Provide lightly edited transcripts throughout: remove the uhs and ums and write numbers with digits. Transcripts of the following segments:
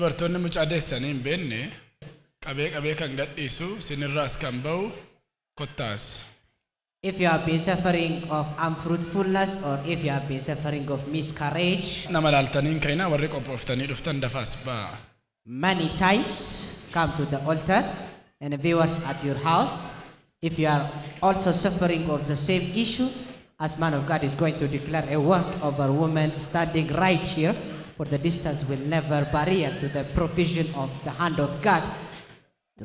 dubartoonni mucaa deessanii hin beekne qabee kan gadhiisu sinirraas kan ba'u kottaas. If you have been suffering of unfruitfulness or if you have been suffering of miscarriage, nama laaltaniin kaina warri qophooftanii dhuftan dafaas ba'a. Many times come to the altar and viewers at your house. If you are also suffering of the same issue, as man of God is going to declare a word over woman standing right here, for the distance will never barrier to the provision of the hand of God.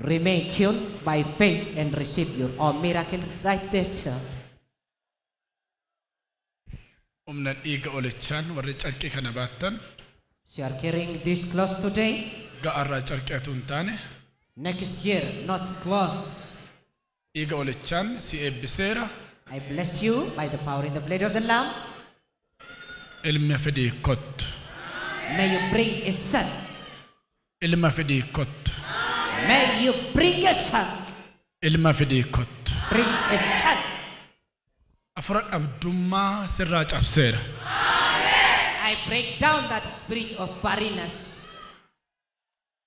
Remain tuned by faith and receive your own miracle right there, sir. Umna dhiiga olichaan warri carqii kana baattan. So you are carrying this close today. Ga'arraa carqeetu hin taane. Next year, not close. Dhiiga olichaan si eebbiseera. I bless you by the power in the blood of the Lamb. Ilma fidii kottu. May you bring a son. Ilma fidii kottu. May you bring a son. Ilma fidii kottu. Bring a son. Afura dhabdummaa sirraa cabseera. I break down that spirit of barrenness.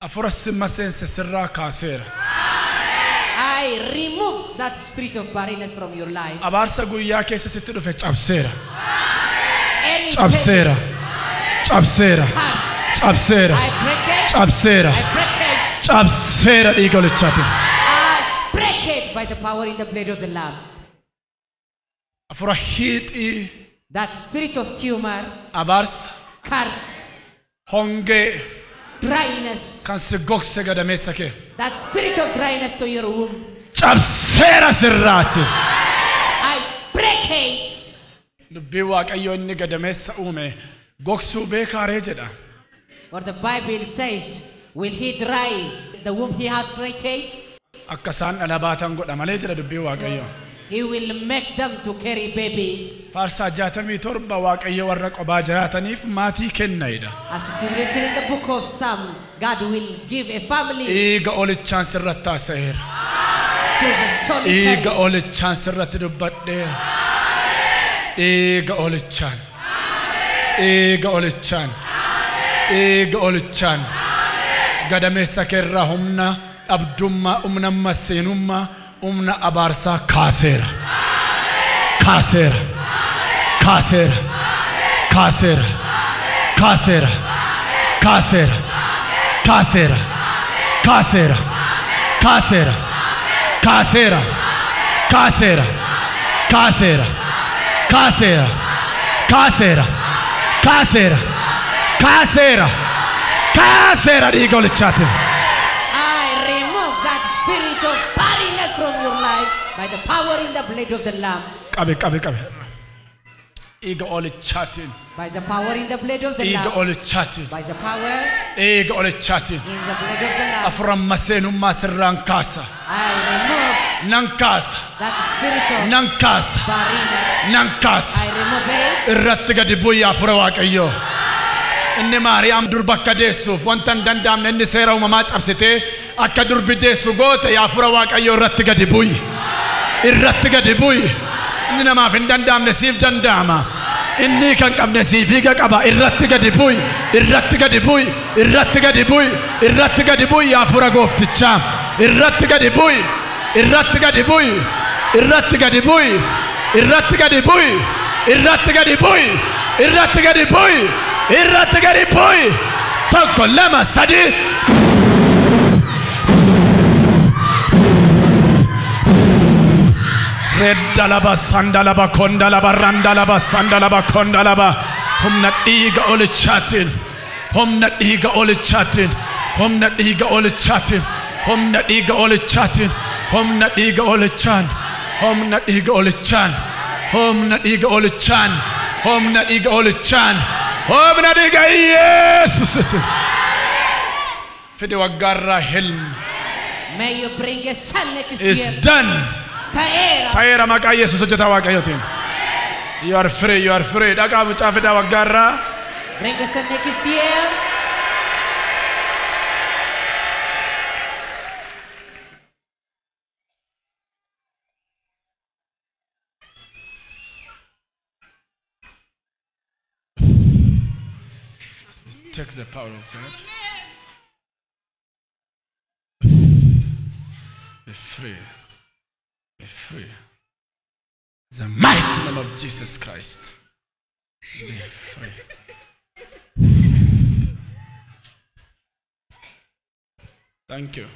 Afura simma seense sirraa kaaseera. I remove that spirit of barrenness from your life. Abaarsa guyyaa keessa sitti dhufe cabseera. Cabseera. Cabseera. Cabseera. I break it. Cabseera. I break it. Cabseera dhiiga olichaatiif. I break it by the power in the blood of the Lamb. Afura hiixii. That spirit of tumor. Abaarsa. Curse. Hongee. Dryness. Kan si gogse gadameessa kee. That spirit of dryness to your womb. Cabseera sirraati. I break it. Dubbii Waaqayyoo inni gadameessa uume gogsuu beekaaree jedha. What the Bible says, will he dry the womb he has created? Akka isaan dhala baatan godha malee jedha dubbii Waaqayyoo. He will make them to carry baby. Faarsaa 67 Waaqayyo warra qobaa jiraataniif maatii kennaidha. As it is written in the book of Psalm, God will give a family Dhiiga olichaan sirratti haasa'eera. to the solitary. Dhiiga olichaan sirratti dubbadheera. Dhiiga olichaan. Dhiiga olichaan. Dhiiga olichaan. Gadameessa keerraa humna dhabdummaa, humna masseenummaa, humna abaarsaa kaaseera. Kaaseera. Kaaseera. Kaaseera. Kaaseera. Kaaseera. Kaaseera. Kaaseera. Kaaseera. Kaaseera. Kaaseera. Kaaseera. Kaaseera. Kaaseera. Kaaseera. Kaaseera. Kaaseera dhiiga olichaatiin. I remove that spirit of barrenness from your life by the power in the blood of the Lamb. Qabe. Dhiiga olichaatiin. By the power in the blood of the Dhiiga Lamb. olichaatiin. By the power Dhiiga olichaatiin. in the blood of the Lamb. Afran maseenummaa sirraan kaasa. I remove Nan kaasa. that spirit of Nan kaasa. barrenness. Nan kaasa. I remove it. Irratti gadi bu'ii afura Waaqayyoo. Inni Maariyaam durba akka deessuuf wanta hin danda'amne inni seera uumamaa cabsitee akka durbi deessu goote afura Waaqayyoo irratti gadi bu'ii. Irratti gadi bu'ii. Inni namaaf hin danda'amne siif danda'ama. Inni kan qabne siif hiika qaba. Irratti gadi bu'ii. Irratti gadi bu'ii. Irratti gadi bu'ii. Irratti gadi bu'ii afura gooftichaa. Irratti gadi bu'ii. Irratti gadi bu'ii. Irratti gadi bu'ii. Irratti gadi bu'ii. Irratti gadi bu'ii. Irratti gadi bu'ii. Irratti gadi bu'ii. Tokko lama sadii. Dhala sandalaba kondalaba randalaba sandalaba kondalaba. Humna dhiiga olichaatiin. Humna dhiiga olichaatiin. Humna dhiiga olichaatiin. Humna dhiiga olichaatiin. Humna dhiiga olichaan. Humna dhiiga olichaan. Humna dhiiga olichaan. Humna dhiiga olichaan. Humna dhiiga Yesuusitiin. Fide waggaarraa hilma. May you bring a son next It's year. done. Ta'eera. Ta'eera maqaa Yesuus hojjetaa Waaqayyootiin. You are free, you are free. Dhaqaa mucaa fidaa waggaarraa. Bring a son next year. It takes the power of God. Be free. Be free. The mighty name of Jesus Christ. Be free. Thank you.